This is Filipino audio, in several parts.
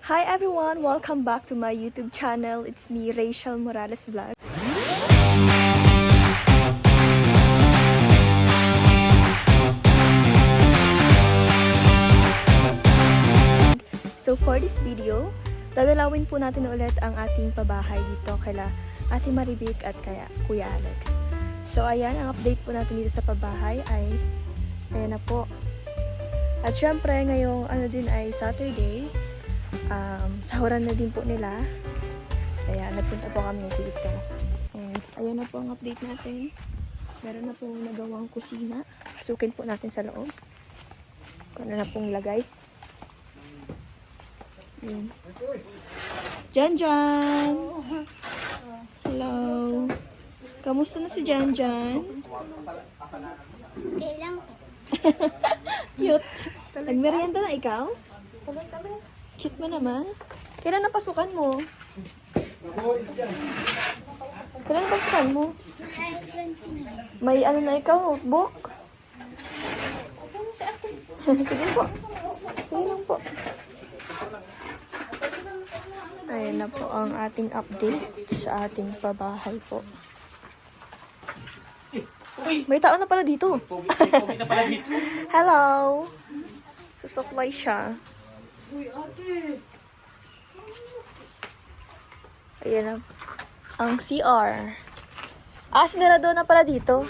Hi everyone! Welcome back to my YouTube channel. It's me, Rachel Morales Vlog. So for this video, dadalawin po natin ulit ang ating pabahay dito kala Ate Maribik at kaya Kuya Alex. So ayan, ang update po natin dito sa pabahay ay ayan na po. At syempre ngayong din ay Saturday. Sahuran na din po nila. Kaya nagpunta po kami dito. And ayan na po ang update natin. Meron na pong nagawang kusina. Pasukin po natin sa loob. Kung ano na pong lagay. Ayan. Janjan! Hello! Kamusta na si Janjan? Okay lang. Cute! Nagmerienda na ikaw? Cute mo naman. Kailan ang pasukan mo? Kailan ang pasukan mo? May ano na ikaw, notebook? Sige po. Sige lang po. Ayan na po ang ating update sa ating pabahay po. May tao na pala dito. Hello! Susuklay siya. Uy, ate! Ayan na. Ang CR. Sinarado na pala dito.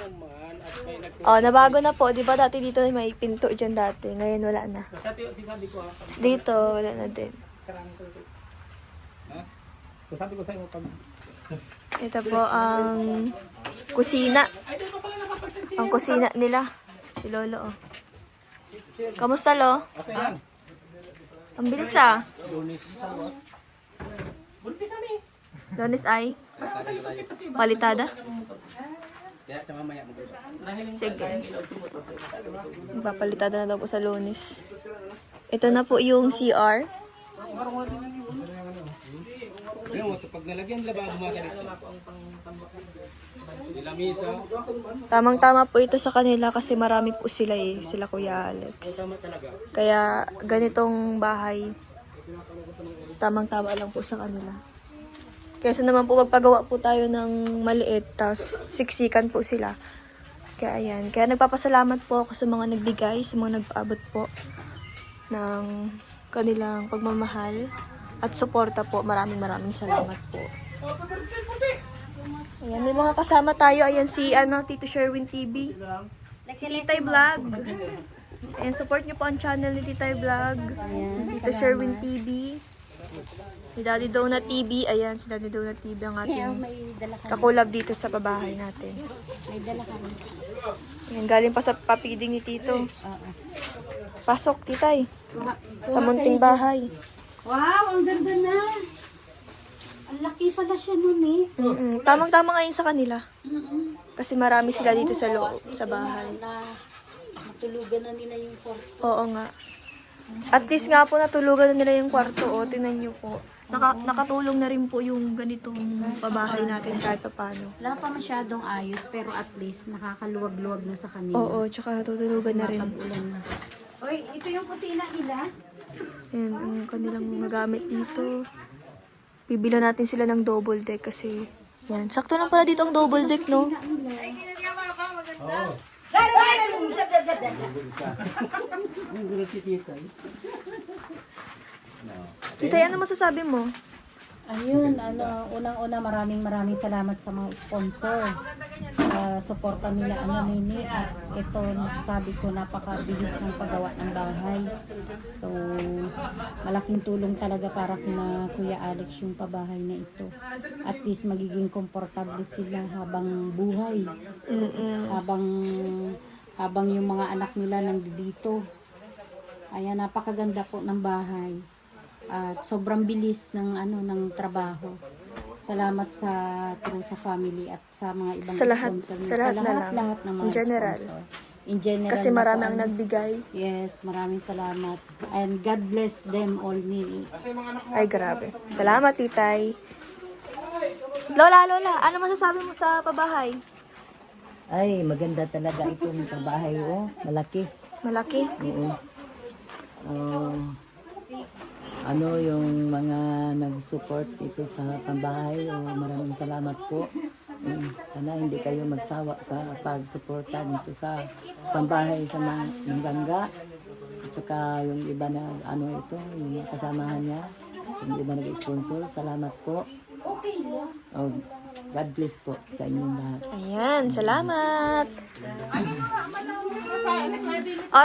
Nabago na po. Di ba dati dito may pinto dyan dati. Ngayon wala na. Tapos dito, wala na din. Sabi ko sa inyo pag Ito po ang kusina. Ang kusina nila. Si Lolo, oh. Kamusta, Lo? okay lang. Ang bilis, ah. Bunti kami. Lunes ay palitada. Kaya sa mamaya mo. Sige. Papalitada na daw po sa Lunes. Ito na po yung CR. Ayun, pag nalagyan lababo mga ganito. Nilamisa. Tamang-tama po ito sa kanila kasi marami po sila sila Kuya Alex. Tama talaga. Kaya ganitong bahay, tamang-tama lang po sa kanila. Kaysa naman po magpagawa po tayo ng maliit, tapos siksikan po sila. Kaya ayan, kaya nagpapasalamat po ako sa mga nagbigay, sa mga nagpaabot po ng kanilang pagmamahal at suporta po. Maraming salamat po. Ayan, may mga kasama tayo. Ayan si Tito Sherwin TV. Si Titay Vlog. Ayan, support nyo po ang channel ni Titay Vlog. Tito Sherwin TV. Si Daddy Donut TV. Ayan, si Daddy Donut TV ang ating kakulab dito sa pabahay natin. May dala kami. Ayan, galing pa sa papiding ni Tito. Pasok, Titay. Sa munting bahay. Wow, ang ganda na. Ang laki pala siya nun eh. Tamang-tama ngayon sa kanila. Kasi marami sila dito sa loob, sa bahay. Matulugan na nila yung kwarto. Oo nga. At least nga po natulugan na nila yung kwarto. O, tingnan nyo po. Nakatulong na rin po yung ganitong pabahay natin kahit pa paano. Wala pa masyadong ayos pero at least nakakaluwag-luwag na sa kanila. Oo, tsaka natutulugan na rin. Pag-ulan na. Oy, ito yung kusina nila. Ayan, ang kanilang mga gamit dito. Bibila natin sila ng double deck kasi yan. Sakto lang pala dito ang double deck, no? Titay, ano masasabi mo? Ayun, unang-una maraming salamat sa mga sponsor. Suporta nila Nini at ito nasasabi ko napakabilis ng paggawa ng bahay. So, malaking tulong talaga para kina Kuya Alex yung pabahay na ito. At least magiging komportable sila habang buhay. Habang yung mga anak nila nandito. Ayan, napakaganda po ng bahay. At sobrang bilis ng trabaho. Salamat sa Trusa family at sa mga ibang sponsor. Sa lahat ng mga in general. sponsor. In general. Kasi marami ang nagbigay. Yes, maraming salamat. And God bless them all. Ay, grabe. Salamat, Titay. Lola, ano masasabi mo sa pabahay? Ay, maganda talaga itong pabahay, oh. Malaki. Malaki. Oo. yung mga nag-support dito sa pambahay. Maraming salamat po. Sana hindi kayo magsawa sa pag-suporta dito sa pambahay sa mga Gangga. At saka yung iba na yung mga kasamahan niya, yung iba nag-sponsor. Salamat po. Oh, God bless po sa inyong lahat. Ayan, salamat.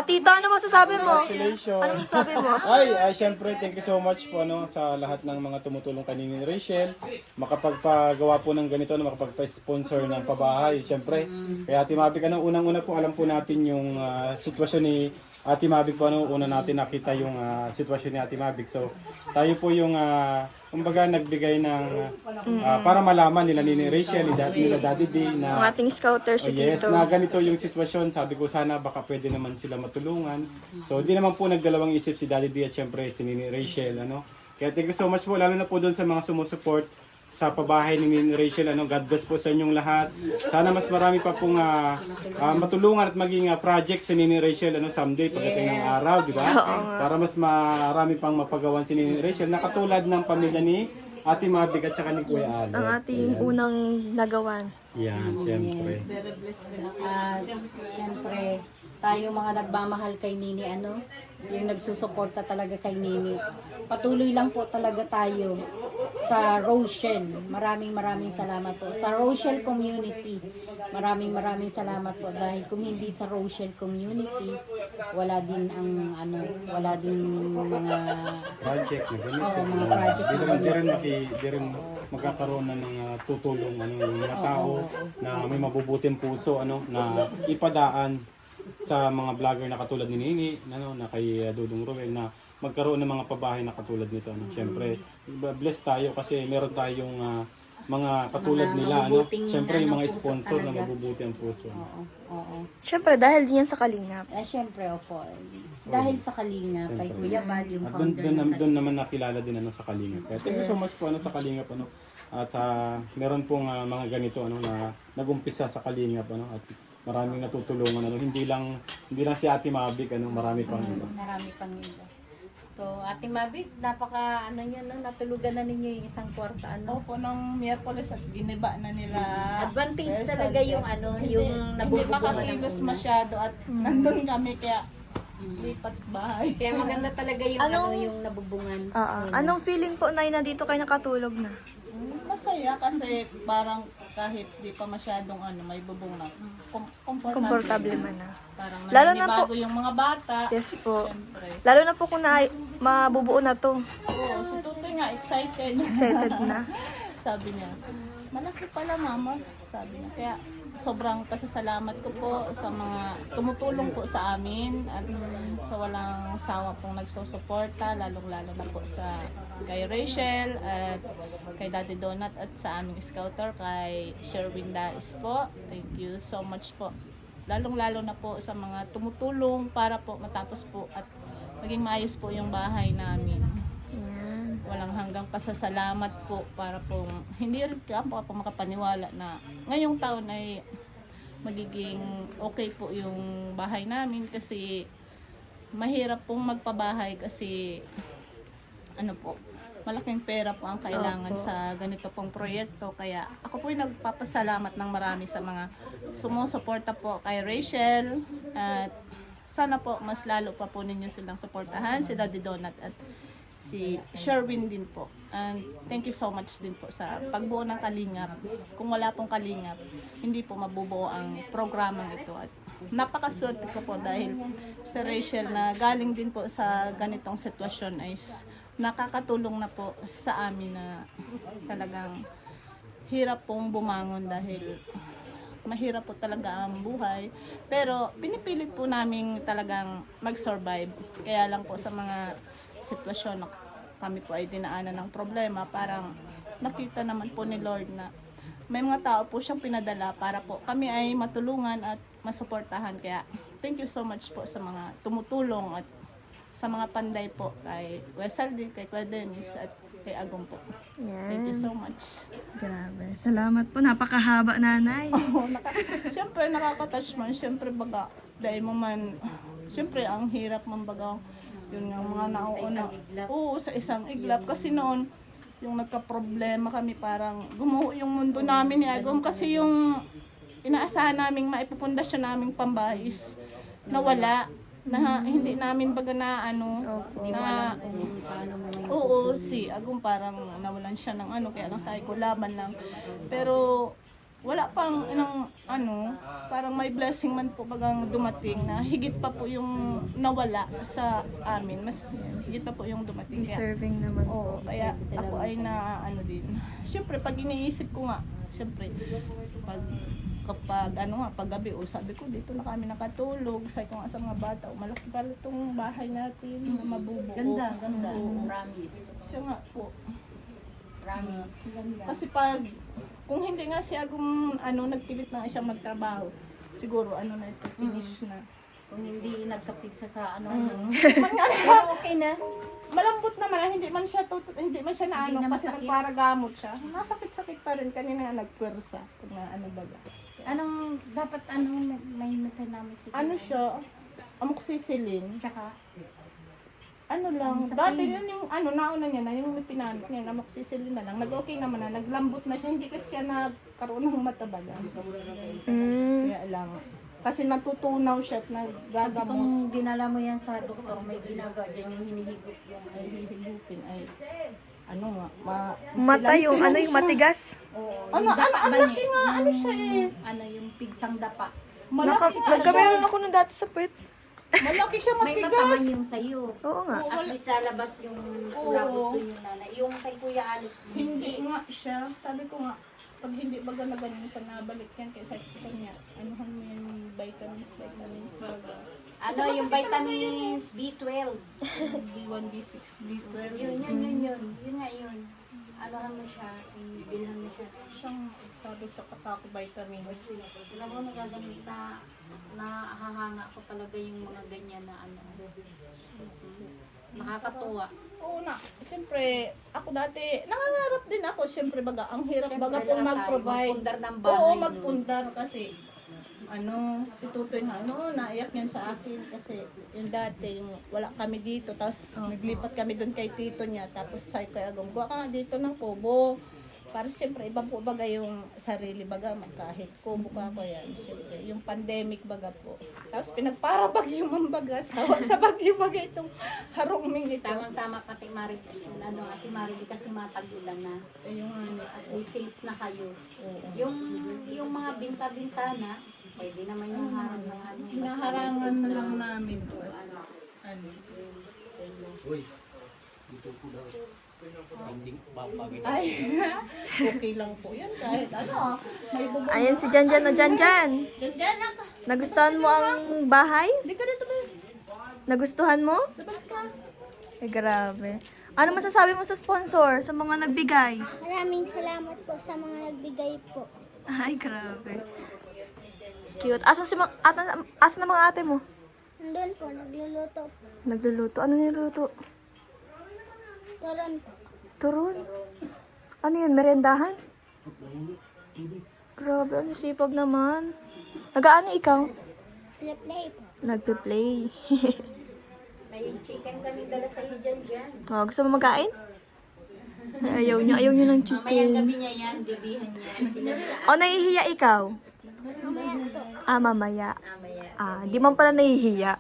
Tito, ano masasabi mo? Ano masasabi mo? Ay, syempre, thank you so much po sa lahat ng mga tumutulong kanini ni Rachel. Makapagpagawa po ng ganito, makapagpa-sponsor ng pabahay. Syempre, kaya Ate Mavic, unang-una po, alam po natin yung sitwasyon ni Ate Mavic po, una natin nakita yung sitwasyon ni Ate Mavic. So, tayo po yung, kumbaga, nagbigay ng, para malaman nila ni Rachel, nila Daddy D, Ang na ating scouter si yes, Tito. na ganito yung sitwasyon. Sabi ko sana baka pwede naman sila matulungan. So hindi naman po nagdalawang isip si Daddy D at syempre si Nini Rachel. Kaya thank you so much po, lalo na po doon sa mga sumusuport sa pabahay ni Nini Rachel. God bless po sa inyong lahat. Sana mas marami pa pong matulungan at maging project si Nini Rachel someday pagdating ng araw, di ba? Para mas marami pang mapagawan si Nini Rachel na katulad ng pamilya ni Ate Mavic at saka ni Kuya Alex. Ang ating unang nagawan. Yan, syempre. Siyempre, tayo mga nagmamahal kay Nini, yung nagsusuporta talaga kay Nini. Patuloy lang po talaga tayo sa Rochelle. Maraming salamat po. Sa Rochelle community, maraming salamat po dahil kung hindi sa Rochelle community, wala din mga Project na ganito. Oo, mga project na Di rin magkakaroon na ng tutulong yung mga tao na may mabubuting puso na ipadaan sa mga vlogger na katulad ni Nini, na kay Dudong Ruel na magkaroon ng mga pabahay na katulad nito. Siyempre, blessed tayo kasi meron tayong mga katulad nila. Siyempre, yung mga sponsor na mabubuti ang puso. Oo. Siyempre, dahil din yan sa Kalingap. Siyempre, opo. Dahil sa Kalinga, kay Kuya Bal, yung At founder ng doon naman nakilala din sa Kalingap. Kaya thank you so much po sa Kalingap. At meron pong mga ganito na nag-umpisa sa Kalingap. At maraming natutulungan. Hindi lang si Ate Mavic, marami pang ito. Marami pang iba. So, Ate Mavic, napaka natulugan na ninyo yung isang kwarta, Opo, nung Miyerkules at giniba na nila. Advantage talaga yung yung Hindi pa nabubungan kami ng ilos una. masyado at nandun kami kaya lipat bahay. Kaya maganda talaga yung yung nabubungan. Anong feeling po, Nay, na dito kayo nakatulog na? Masaya kasi parang kahit di pa masyadong may bubong na. Komportable man na. Parang Lalo na naninibago yung mga bata. Yes po. Siyempre. Lalo na po kung mabubuo na to. Oo, si Tutoy nga excited. Excited na. Sabi niya, malaki pala mama. Sabi niya. Kaya sobrang pasasalamat ko po sa mga tumutulong po sa amin at sa walang sawa pong nagsusuporta, lalong-lalo na po sa kay Rachel at kay Daddy Donut at sa aming scouter kay Sherwin Dais po. Thank you so much po. Lalong-lalo na po sa mga tumutulong para po matapos po at maging maayos po yung bahay namin. Yan. Walang hanggang pasasalamat po para po hindi rin ako makapaniwala na ngayong taon ay magiging okay po yung bahay namin kasi mahirap pong magpabahay kasi malaking pera po ang kailangan sa ganito pong proyekto. Kaya ako po nagpapasalamat ng marami sa mga sumusuporta po kay Rachel at sana po mas lalo pa po ninyo silang suportahan, si Daddy Donut at si Sherwin din po. And thank you so much din po sa pagbuo ng Kalingap. Kung wala pong Kalingap, hindi po mabubuo ang programang ito. At napakaswerte ko po dahil si Rachel na galing din po sa ganitong sitwasyon ay nakakatulong na po sa amin na talagang hirap pong bumangon dahil mahirap po talaga ang buhay. Pero pinipilit po namin talagang mag-survive. Kaya lang po sa mga sitwasyon na kami po ay dinaanan ng problema, parang nakita naman po ni Lord na may mga tao po siyang pinadala para po kami ay matulungan at masuportahan. Kaya thank you so much po sa mga tumutulong at sa mga panday po kay Wesaldi, kay Kuya Dennis at kay Agong po. Thank you Yan. so much. Grabe. Salamat po. Napakahaba, Nanay. Siyempre nakaka-touch man. Siyempre baga, dahil mo man, siyempre ang hirap man baga Yun nga, mga Sa nauuna. isang iglap. Oo, sa isang iglap. Kasi noon, yung nagka-problema kami, parang gumuho yung mundo namin ni Agom. Kasi yung inaasahan naming maipupundasyon naming pambahay is nawala. Na hindi namin baga na ano, na Kung paano mo may oo, si Agum parang nawalan siya ng ano, kaya lang sabi ko laban lang. Pero wala pang inang ano, parang may blessing man po bagang dumating na higit pa po yung nawala sa amin. Mas higit pa po yung dumating. Kaya, Deserving naman. oo, kaya ako ay na ano din. Siyempre, pag iniisip ko nga, siyempre, kapag ano nga, paggabi, sabi ko, dito na kami nakatulog. Sabi ko nga sa mga bata, malaki pala itong bahay natin, mabubuo. Ganda. Oo. Promise. Siya nga po. Promise. Ganda. Kasi pag, kung hindi nga si Agum, nagpilit na siya magtrabaho, siguro, na ito, finish na. Kung hindi nagkapigsa sa ano. Mangyari, Pero okay na. malambot naman, hindi man siya na Hindi na kasi masakit. nagparagamot siya. Nasakit-sakit pa rin, kanina nga nagpwersa. Kung na baga. Anong dapat may mekanamic siguro? Ano siya, amoxicillin. Tsaka Ano lang, Ang sakit. dati yun yung nauna niya na, yung may pinamit niya, amoxicillin na lang. Nag-okay naman na, naglambot na siya, hindi kasi siya nagkaroon ng mataba lang. Kaya lang, kasi natutunaw siya at kasi nagagamot. kung dinala mo yan sa doktor, may ginagawa dyan yung hinihigop yung Ay, hihigupin, ay, Mata yung ano yung matigas. Oo, Ano, yung dapa ba laki niya? nga, ano siya eh. Ano yung pigsang dapa. Malaki nga siya. Nagkameron ako nung dati sa puwet. Malaki siya, May mataman matigas. yung sayo. Oo nga. At least lalabas yung kulabot yung nanay. Yung kay Kuya Alex, Hindi nga siya. Sabi ko nga, pag hindi baga na ganun sa nabalik yan, kaya sabi ko niya, anuhan mo yan yung vitamins baga. Ano yung vitamins B12. B1, B6, B12. Yun nga yun. Anuhan mo siya, bilhan mo siya. Siyang sabi sa katako vitamins. Alam mo, nagagamit na nahahanga ko talaga yung mga ganyan na ano. Nakakatuwa. Oo na, siyempre, ako dati, nangangarap din ako, siyempre baga, ang hirap baga Siyempre, pong lahat tayo, mag-provide. magpundar ng bahay, Oo, no? magpundar kasi, si Tutoy nga, naiyak yan sa akin kasi yung dati, yung wala kami dito, tapos naglipat kami doon kay tito niya, tapos sabi ko, gawa ka nga dito ng kubo. Para siyempre, iba po baga yung sarili baga, kahit kubo ka ko yan, siyempre, yung pandemic baga po. Tapos pinagpara bagyo man baga, sa bagyo baga itong haruming ito. Tamang-tama ka, Ate Maribel, kasi matagulan na. Yung At least safe na kayo. Yung mga binta-bintana, pwede naman yung harang ng ano. basta hinaharangan safe na lang namin po. Ano. Uy, dito po daw. Hindi babagin. Ay, okay lang po yan kahit may bubong. Ayan si Janjan na Janjan. Diyan lang ka. Nagustuhan mo ang bahay? Hindi ka dito ba? Nagustuhan mo? Labas ka. Ay, grabe. Ano masasabi mo sa sponsor, sa mga nagbigay? Maraming salamat po sa mga nagbigay po. Ay, grabe. Cute. Asan na mga ate mo? Nandun po, nagluluto po. Nagluluto. Ano niluluto? Turon po. Turon? Ano yun? Merendahan? Grabe, ano sipag naman. Nagaano ikaw? Play po. Nagpe-play. May chicken kami dala sa iyo dyan. Oh, gusto mo magkain? Ayaw niyo ng Mamayang chicken. gabi niya yan, gabihan niya. Sinabi na, O, nahihiya ikaw? Mamaya po. Mamaya. mamaya. Di man pala nahihiya.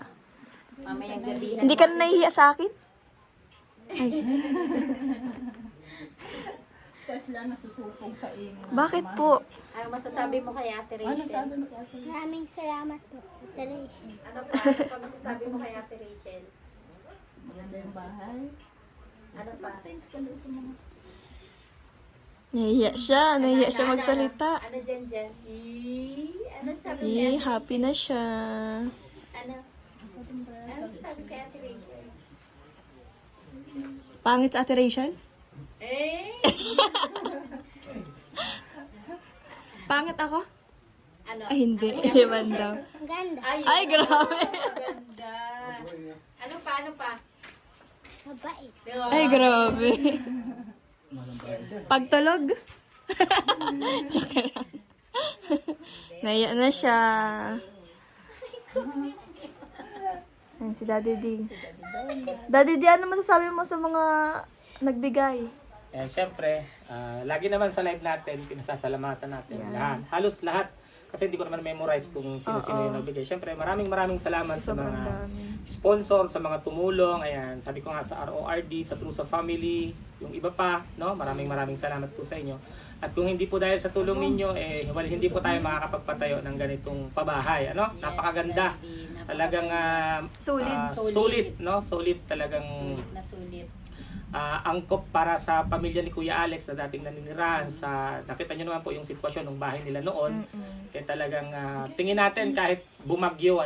Mamayang gabihan. Hindi ka na nahihiya sa akin? Siya sila nasusupog sa inyo. Bakit po? Ano masasabi mo kay Ate Ano Rachel? sabi mo kasi? Maraming salamat po, Ate Rachel. Ano pa masasabi mo kay Ate Rachel? Maganda yung bahay. Ano pa? Nahihiya siya magsalita. Ano dyan? Ano sabi mo kay Ate Happy na siya. Ano? Ano sabi kay Ate Rachel? Pangit sa Ate Rachel? Eh! Pangit ako? Ano? Ay, hindi. Hindi man daw. Ang ganda. Ay, grabe. Ganda. Ano pa? Mabait. Ay, grabe. Pagtulog? Joke lang. Naiya na siya. Ayan, si Daddy D. Daddy D, ano masasabi mo sa mga nagbigay? Eh, syempre, lagi naman sa live natin, pinasasalamatan natin lahat. Halos lahat. Kasi hindi ko naman memorize kung sino-sino yung nagbigay. Syempre, maraming salamat sa Sobrang mga dami. sponsor, sa mga tumulong. Ayan, sabi ko nga sa RORD, sa True sa Family, yung iba pa, no? Maraming salamat po sa inyo. At kung hindi po dahil sa tulong ninyo, hindi po tayo makakapagpatayo ng ganitong pabahay. Ano? Napakaganda. Talagang sulit, no? Sulit talagang Sulit. angkop para sa pamilya ni Kuya Alex na dating naninirahan sa, nakita niyo naman po yung sitwasyon ng bahay nila noon. Kaya talagang tingin natin kahit bumagyo,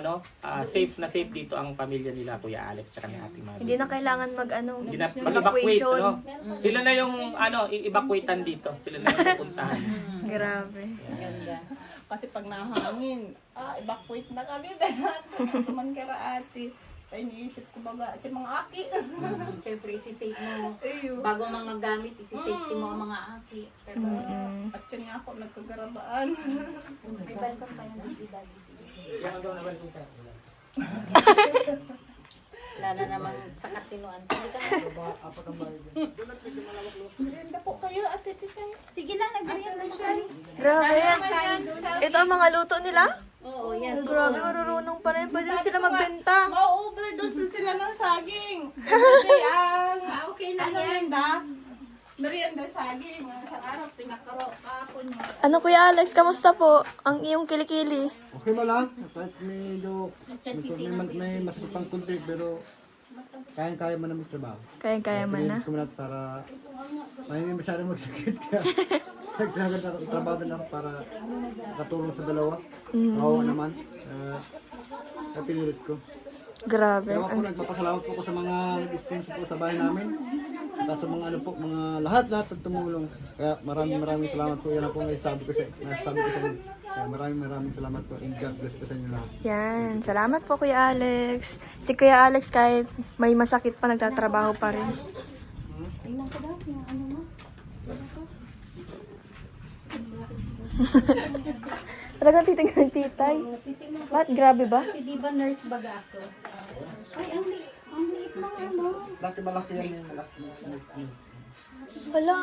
safe na safe dito ang pamilya nila Kuya Alex sa kanyang ating mga Hindi na kailangan hindi na mag-evacuate, no? Sila na yung i-evacuatean dito. Sila na yung pupuntahan. Grabe. Ganda. Kasi pag nahangin, evacuate na kami. Suman kara ate. Ay, iniisip ko baga, si mga aki. Siyempre, isi-save mo. Bago mga gamit, isi-safety mo ang mga aki. At yun nga ako, nagkagarabaan. May balkon pa yung dito. Wala na namang sa katinuan. Hindi ka na. Ganda po kayo, ate Titay. Sige lang, nag-react na siya. Grabe. Ito ang mga luto nila? Oo, yan. Grabe, marurunong pa rin. Pwede na sila magbenta. Ma-overdose na sila ng saging. Kasi Okay lang yan. merienda. Merienda saging. Sa araw, pinakaro kapon mo. Ano Kuya Alex, kamusta po ang iyong kilikili? Okay mo lang. Kahit medyo may masakit pang kunti pero kaya mo na magtrabaho. Kaya man na. Ko na para hindi masyadong magsakit kaya nagtrabaho na trabaho din ako para katulong sa dalawa. Oo naman. Kaya pinilit ko. Grabe. Kaya po nagpapasalamat po ko sa mga nag-sponsor po sa bahay namin. At sa mga mga lahat ng tumulong. Kaya maraming salamat po. Yan ang po nasabi ko sa inyo. Kaya maraming salamat po. And God bless po sa inyo lahat. Yan. Salamat po Kuya Alex. Si Kuya Alex kahit may masakit pa, nagtatrabaho pa rin. Tingnan ko daw yung ano mo. Talagang titingnan ng titay. Bakit grabe ba? Kasi di ba nurse baga ako? Ay, ang liit lang ano. Dati malaki yan yung malaki. Wala.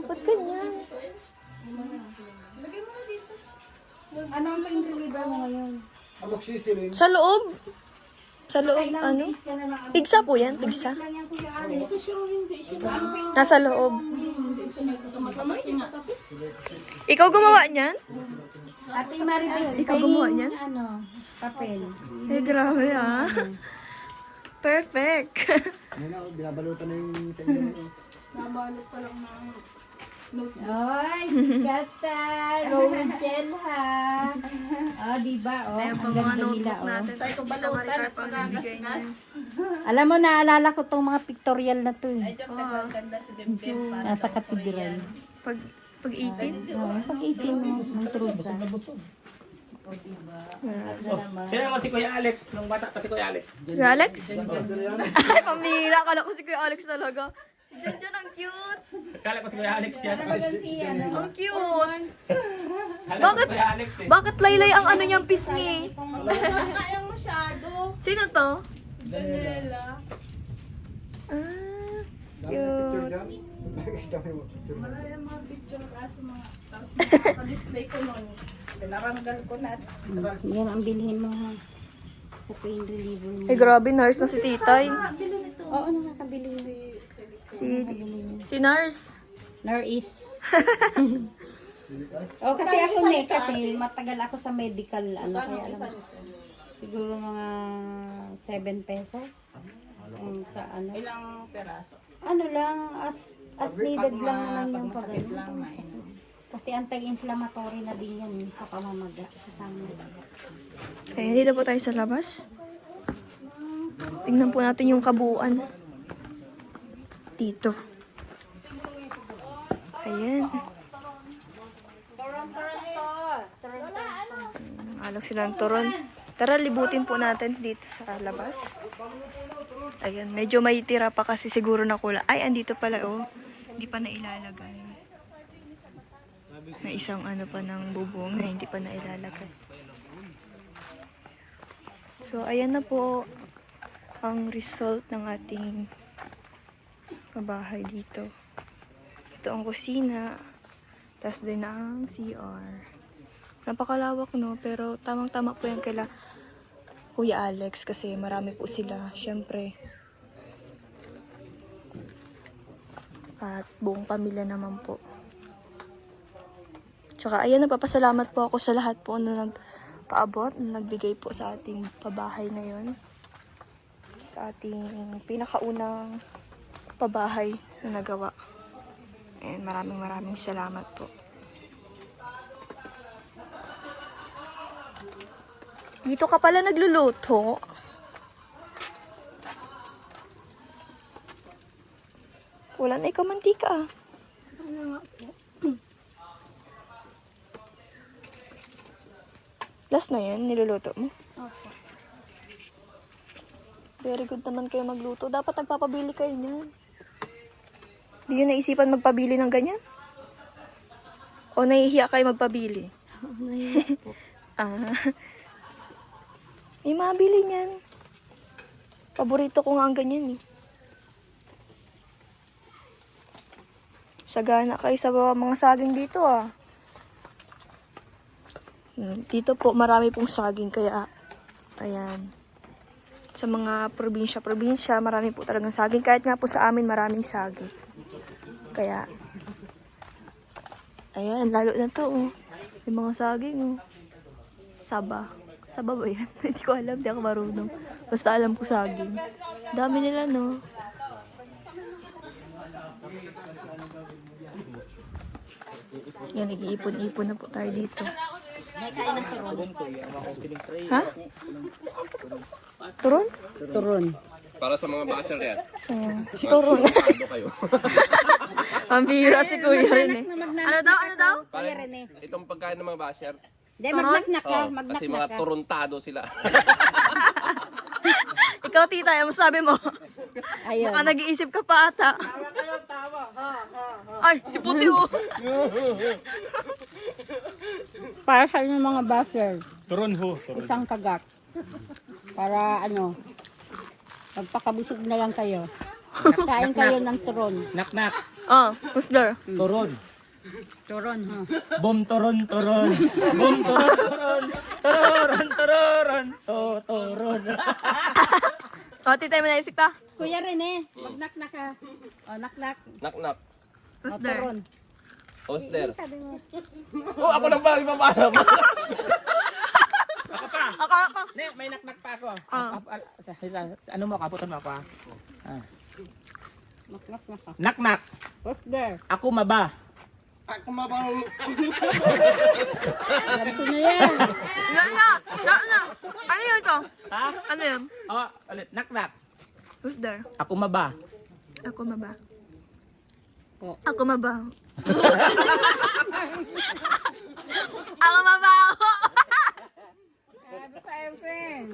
Ba't ganyan? Ano ang pain reliever mo ngayon? Ang magsisilin. Sa loob. Sa loob, ano? Ka na lang. Pigsa po yan, pigsa. Lang yan, Kuya Alex. Nasa loob. Kasi nga, Ikaw gumawa niyan? Ate Maribel, Ikaw gumawa niyan? Ano, papel. Eh, grabe ah. Perfect. Ngayon ako, binabalutan na yung sa inyo. nabalot pa lang ng Ay, sikatan. Rachel ha. Oh, diba? Oh, ang ganda nila. Oh. Say ko balutan at pagagasgas. Alam mo, naalala ko tong mga pictorial na to. Ay, dyan ganda si Demdem. Nasa katedral. Pag 18. Oh, pag-18 mo, ng trusa. Kaya mo si Kuya Alex, nung bata pa si Kuya Alex. Kuya Alex? Ay, pamira. Akala ko si Kuya Alex talaga. Si Janjan, ang cute. Akala ko si Kuya Alex yan. Ang cute. Akala ko si Kuya Alex eh. Bakit laylay ang ano niyang pisngi? Kayang masyado. Sino to? Daniela. Ah, Picture cute. dyan. Nakita mo yung picture. Marami ang mga picture kasi mga tapos pa-display ko noon. Tinaranggal ko na. Yan ang bilhin mo ha. Sa pain reliever mo. Ay, grabe, nurse na si Titay. Oo, nakakabili mo. Si nurse. Nurse. Oh, kasi ako kasi matagal ako sa medical, ano, kaya alam mo. Siguro mga 7 pesos. Sa ano. Ilang peraso? Ano lang, as needed lang naman yung pagano. Kasi anti-inflammatory na din yan sa pamamaga. Kasama. Ayan, dito po tayo sa labas. Tingnan po natin yung kabuuan. Dito. Ayan. Alok silang turon. Tara, libutin po natin dito sa labas. Ayan, medyo may tira pa kasi siguro na kula. Ay, andito pala, oh. Hindi pa nailalagay. Na isang ano pa ng bubong na hindi pa nailalagay. So, ayan na po ang result ng ating pabahay dito. Ito ang kusina. Tapos din ang CR. Napakalawak, no? Pero tamang-tama po yan kaila Kuya Alex kasi marami po sila, syempre. At buong pamilya naman po. Tsaka ayan, nagpapasalamat po ako sa lahat po na nagpaabot, na nagbigay po sa ating pabahay ngayon. Sa ating pinakaunang pabahay na nagawa. And maraming salamat po. Dito ka pala nagluluto. Wala na ikaw mantika ah. Last na yan, niluluto mo? Opo. Very good naman kayo magluto. Dapat nagpapabili kayo niyan. Di nyo naisipan magpabili ng ganyan? O nahihiya kayo magpabili? Ah. May mabili niyan. Paborito ko nga ang ganyan eh. Sagana kayo sa mga saging dito ah. Dito po marami pong saging kaya ayan. Sa mga probinsya, marami po talagang saging. Kahit nga po sa amin maraming saging. Kaya ayan, lalo na to oh. Yung mga saging oh. Saba ba yan? Hindi ko alam, hindi ako marunong. Basta alam ko saging. Dami nila no. Yan, nag-iipon-ipon na po tayo dito. Ha? Turon? Turon. Para sa mga basher yan. Ayan. Turon. Ang bihira si Kuya rin eh. Ano daw? Pare, itong pagkain ng mga basher, Hindi, magnak ka. kasi mga turuntado sila. Ikaw, tita, ano sabi mo? Ayun. Baka nag-iisip ka pa ata. Ay, si Puti oh. Para sa inyo mga buffer, Turon ho. Turon. isang kagak. Para magpakabusog na lang kayo. Kain kayo ng turon. Nak-nak. Oh, who's there? Turon. Turon, ha? Bom turon. Bom turon. Turon. Turon. Oh, tita, may naisip ka? Kuya Rene, magnak-nak ka. O, nak-nak. Knock-knock. Who's O, there? turon. Who's there? Oh, ako nang ba ipapaalam? Ako. Ne, may naknak pa ako. Ah. Ano mo, kaputan mo ako ah. Nak-nak na ka. Knock-knock. What's there? Ako maba. Alam ko na yan. Na. Ano yun ito? Ha? Ano yun? Oh, ulit. Knock-knock. Who's there? Ako maba. Ako maba. Oh. Ako maba. Ako maba. Sabi tayo, friend.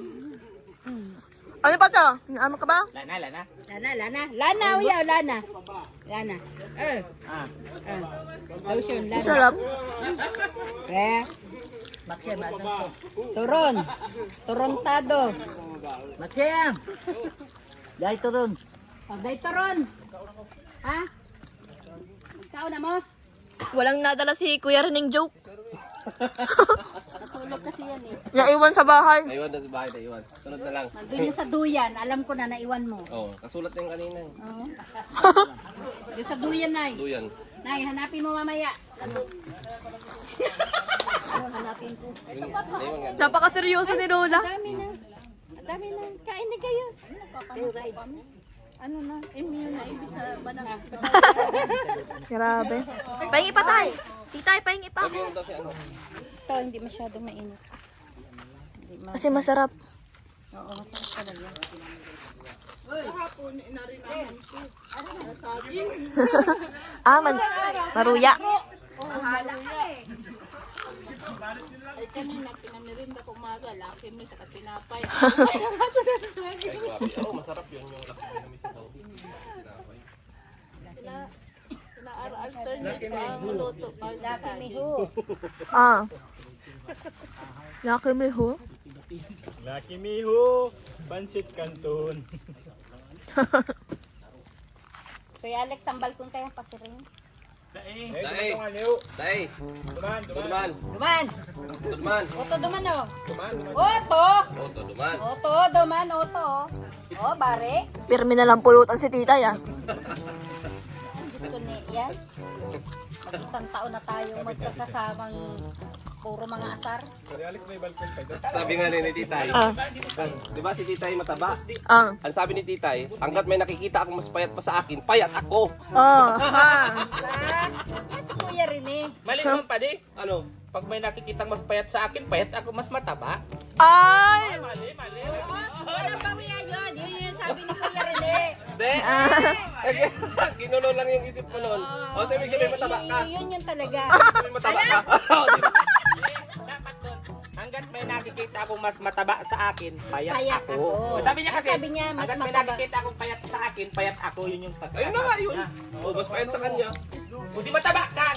Ano pa to? Naama ka ba? Lana. Lana, uyaw, Lana. Ah. Lotion, Lana. Sarap. Turon. Turontado. Matsayam! Dahil turon. Pagday turon. Ha? Ikaw na mo? Walang nadala si Kuya Rening joke. Natulog kasi yan eh. Naiwan sa bahay. Naiwan na sa bahay, naiwan. Sunod na lang. Nandun yung sa duyan. Alam ko na naiwan mo. Oh, kasulat na yung kanina. Oo. Yung sa duyan, Nay. Duyan. Nay, hanapin mo mamaya. Ano? Hanapin ko. Naiwan nga. Napakaseryoso ni Lola. Dami na. Dami na. Kain na kayo. Ano na? Immune na. Ibig sa banang. Grabe. Pahingi pa tayo. Titay, pahingi pa. Sabi yung daw si ano. Ito, hindi masyadong mainit. Kasi masarap. Oo, masarap talaga. Maruya. Oh, masarap yun yung laki ng misa daw. Laki miho. Ah. Laki may ho. Lucky Miho, Pansit Canton. Kuya Alex, ang balkon kaya pasirin. Dai. Dai. Duman. Duman. Duman! Duman. Oto duman o. Duman. Oto! Oto duman. Oto, duman, oto. O, bare. Pirmi na lang pulutan si tita ya. Diyos ko ni yan. Mag-isang taon na tayo magkakasamang puro mga asar. Sabi nga ni Titay. Di ba si Titay mataba? Ah. Ang sabi ni Titay, hanggat may nakikita akong mas payat pa sa akin, payat ako. Oh, ha. Yan si Kuya Rene. Mali naman pa di. Ano? Pag may nakikitang mas payat sa akin, payat ako mas mataba. Ay! Mali. Walang bawian yun. Yun yung sabi ni Kuya Rene. Hindi. Ginulo lang yung isip mo noon. O sabi sabihin mataba ka. Yun yung talaga. Sabi mataba ka. Dapat doon. Hanggat may nakikita akong mas mataba sa akin, payat, Payat ako. ako. O, sabi niya kasi, Sabi niya, mas hanggat may mataba. nakikita akong payat sa akin, payat ako. Yun yung pagkakasabi Ayun na nga yun. niya. O mas payat sa kanya. O di mataba ka.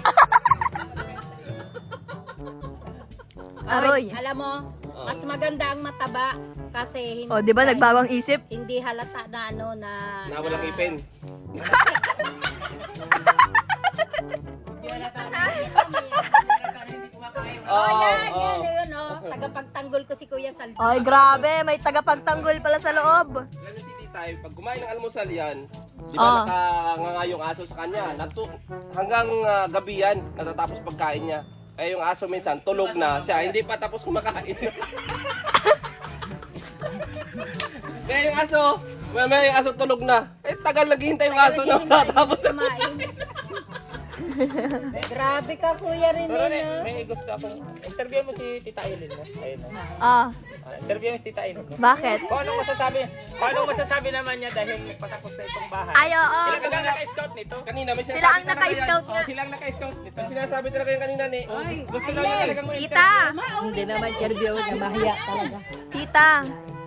Aroy. Alam mo, mas maganda ang mataba kasi hindi, Oh, di ba nagbago ang isip? hindi halata na ano na Na walang ipin. Oh, yan, oh. Tagapagtanggol ko si Kuya Salvi. Ay, grabe. May tagapagtanggol pala sa loob. Lalo si Titay, pag kumain ng almusal yan, di Ah. ba nakanganga yung aso sa kanya. Hanggang gabi yan, natatapos pagkain niya. Kaya yung aso minsan, tulog na siya, hindi pa tapos kumakain. Kaya yung aso, mamaya yung aso tulog na. Eh, tagal naghihintay yung aso na tatapos. Kumain. Grabe ka, Kuya Rene. Pero no? may gusto akong, interview mo si Tita Eileen mo. Ayun. Ah, Interview mo si Tita Eileen mo. bakit? Kung anong masasabi naman niya dahil patapos na itong bahay. Ay, oo. Sila ang naka-scout nito. Kanina may Sila sinasabi ang naka-scout Oh, nga. sila ang naka-scout nito. May sinasabi talaga yung kanina ni. Gusto daw niya talagang mo Tita! Hindi naman interview na mahiya talaga. Tita!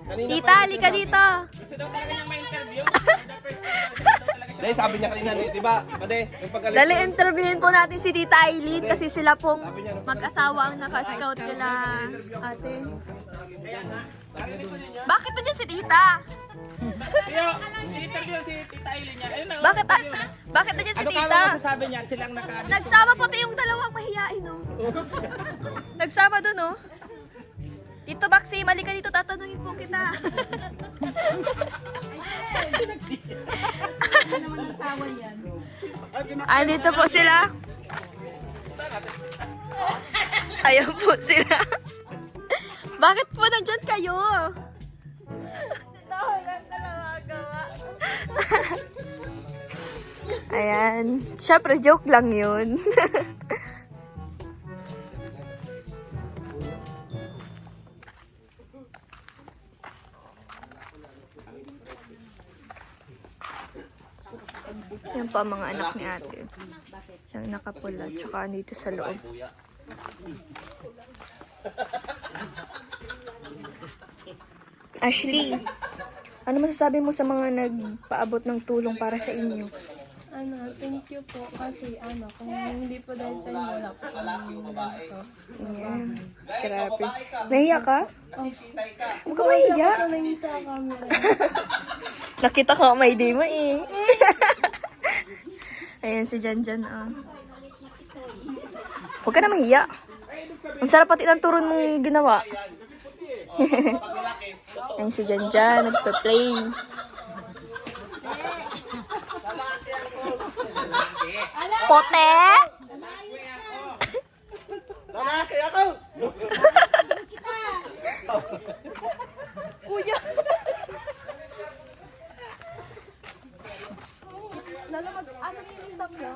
Kanina Tita, halika dito. Gusto daw talaga niyang ma-interview. The first time daw talaga siya. Dahil sabi niya kanina ni, di ba? Pade, yung pagalit. Dali, interviewin po natin si Tita Eileen kasi sila pong mag-asawa ang naka-scout nila ate. Bakit nandiyan si Tita? Tiyo, interview si Tita Eileen niya. Ayun na. oh. Bakit nandiyan si Ano Tita? kama masasabi niya? Sila ang naka Nagsama pati yung dalawang mahiyain, oh. Nagsama dun, oh. Tito Baxi, mali ka dito, tatanungin po kita. Dito po sila. Ayan po sila. Bakit po nandyan kayo? Ayan. Syempre, joke lang yun. Yan pa ang mga anak ni ate. Siyang nakapula. Tsaka dito sa loob. Ashley, ano masasabi mo sa mga nagpaabot ng tulong para sa inyo? Thank you po kasi kung hindi po dahil sa inyo, wala po kami ganito. Ayan. Grabe. Nahiya ka? Huwag ka mahiya. Sanay sa camera. Nakita ko may day mo eh. Ayan si Janjan, oh. Huwag ka na mahiya. Ang sarap pati ng turon mong ginawa. Ayan si Janjan, nagpa-play. Pote! Lalaki ako! Kuya! Lalo mag-asa yung stop niya.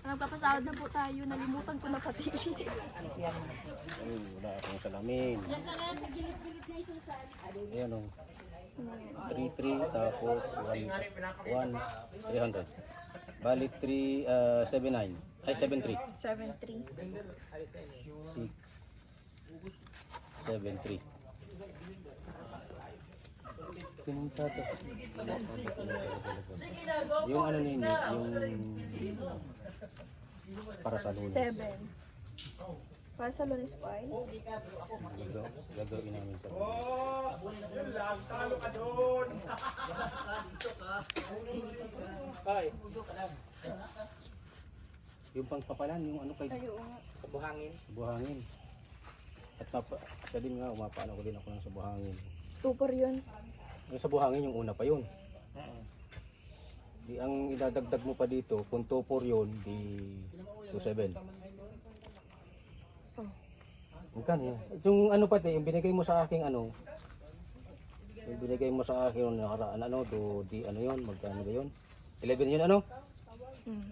Nagpapasahod na po tayo. Nalimutan ko na pati. Wala akong salamin. Ayan o. 3-3 tapos 1-300. Balik 3-7-9. Ay 7-3. 7-3. 6-7-3. Pinunta to. Yung ano ninyo, yung para sa lunes. 7. Para sa Lunes po ay Gagawin namin sa Ay, yung pangpapalan, yung ano kay sa buhangin. buhangin. At siya din nga, umapaano ko din ako ng sa buhangin. tupor yun. Yung sa buhangin, yung una pa yun. Di ang idadagdag mo pa dito, kung 2-4 yun, di 2-7. Oh. Magkano yan? Yung ano pati, yung binigay mo sa aking ano, yung binigay mo sa akin yung nakaraan ano, di ano yun, magkano ba yun? 11 yun ano? Hmm.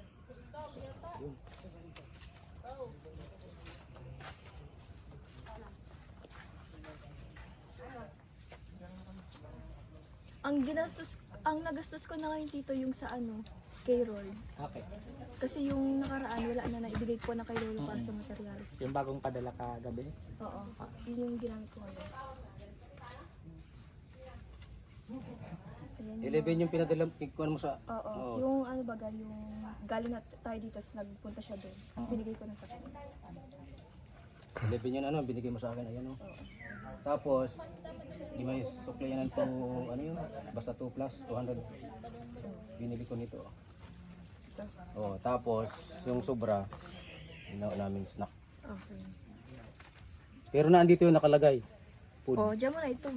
Ang nagastos ko na ngayon tito yung sa ano, kay Roll. Okay. Kasi yung nakaraan wala na naibigay ko na kay Lolo para sa materials. Yung bagong padala ka gabi. Oo. Yun yung ginamit ko ngayon. Ayan. 11 yung pinadala ko mo sa... Oo. Oo. Yung ano baga, yung galing na tayo dito, tapos nagpunta siya doon. Binigay ko na sa kanya. 11 yun ano, binigay mo sa akin, ayan o. Tapos, di may suklayan to, ano yun, basta 2 plus, 200. Binili ko nito. Oh, tapos, yung sobra, ginawa namin snack. Okay. Pero naandito yung nakalagay. Food. Oh, dyan mo na ito.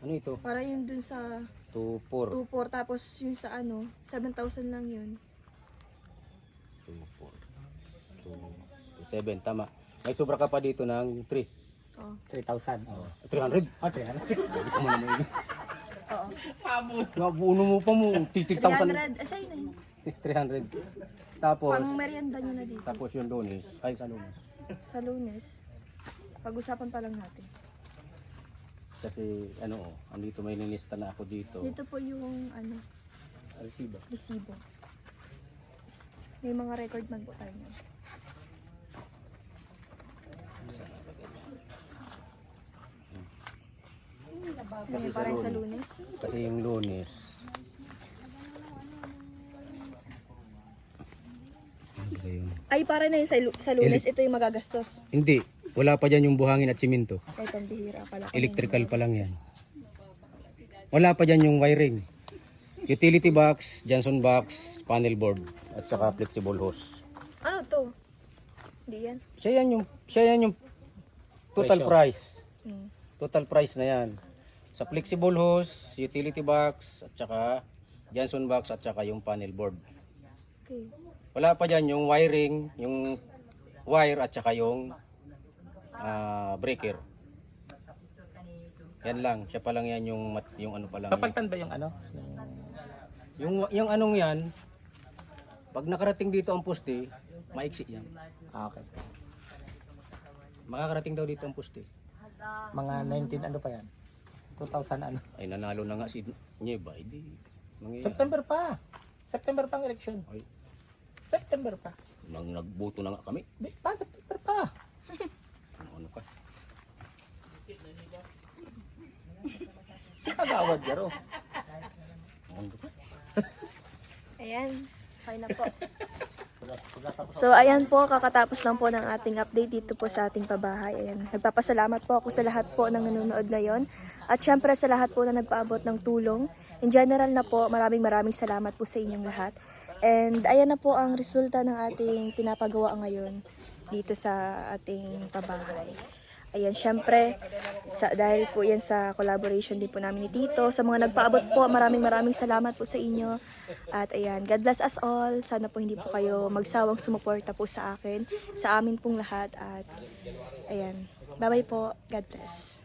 Ano ito? Para yung dun sa 2-4. 2-4, tapos yung sa ano, 7,000 lang yun. 2-4. 2-7, tama. May sobra ka pa dito ng 3. Oh. 3,000. Oh, 300. Oh, 300. Hindi ko man naman Oo. Nabuno mo pa mo, titiktam ka na. 300, sa'yo na yun. 300. Tapos, Pang merienda nyo na dito. tapos yung Lunes, ay sa Lunes. Sa Lunes, pag-usapan pa lang natin. Kasi ano, andito may nilista na ako dito. Dito po yung ano, Resibo. resibo. May mga record man po tayo niyan. Kasi sa Parang sa Lunes. Lunes. Kasi yung Lunes. Ano ba yun? Ay, para na yun sa Lunes, ito yung magagastos. Hindi, wala pa dyan yung buhangin at simento. Ay, pambihira pala. Electrical pa lang yan. Wala pa dyan yung wiring. Utility box, Johnson box, panel board, at saka flexible hose. Ano to? Hindi yan. Siya yan yung total Presyo. price. Hmm. Total price na yan. Sa flexible hose, utility box, at saka Johnson box, at saka yung panel board. Okay. Wala pa dyan yung wiring, yung wire, at saka yung breaker. Yan lang, siya pa lang yan yung ano pa lang. yan. Kapaltan ba yung ano? Yung anong yan, pag nakarating dito ang poste, maiksi yan. Ah, okay. Makakarating daw dito ang poste. Mga 19 ano pa yan? 2000 ano? Ay nanalo na nga si Nieva, hindi. September pa. September pa ang election. Ay. September pa. Nagboto na nga kami. Di pa, September pa. Ano ka? Si Kagawad Garo. Ano ka? Ayan. Okay na po. So, ayan po, kakatapos lang po ng ating update dito po sa ating pabahay. Ayan. Nagpapasalamat po ako sa lahat po ng nanonood ngayon. At syempre sa lahat po na nagpaabot ng tulong. In general na po, maraming salamat po sa inyong lahat. And ayan na po ang resulta ng ating pinapagawa ngayon dito sa ating pabahay. Ayan, syempre, dahil po yan sa collaboration din po namin ni Tito. Sa mga nagpaabot po, maraming salamat po sa inyo. At ayan, God bless us all. Sana po hindi po kayo magsawang sumuporta po sa akin, sa amin pong lahat. At ayan, bye-bye po. God bless.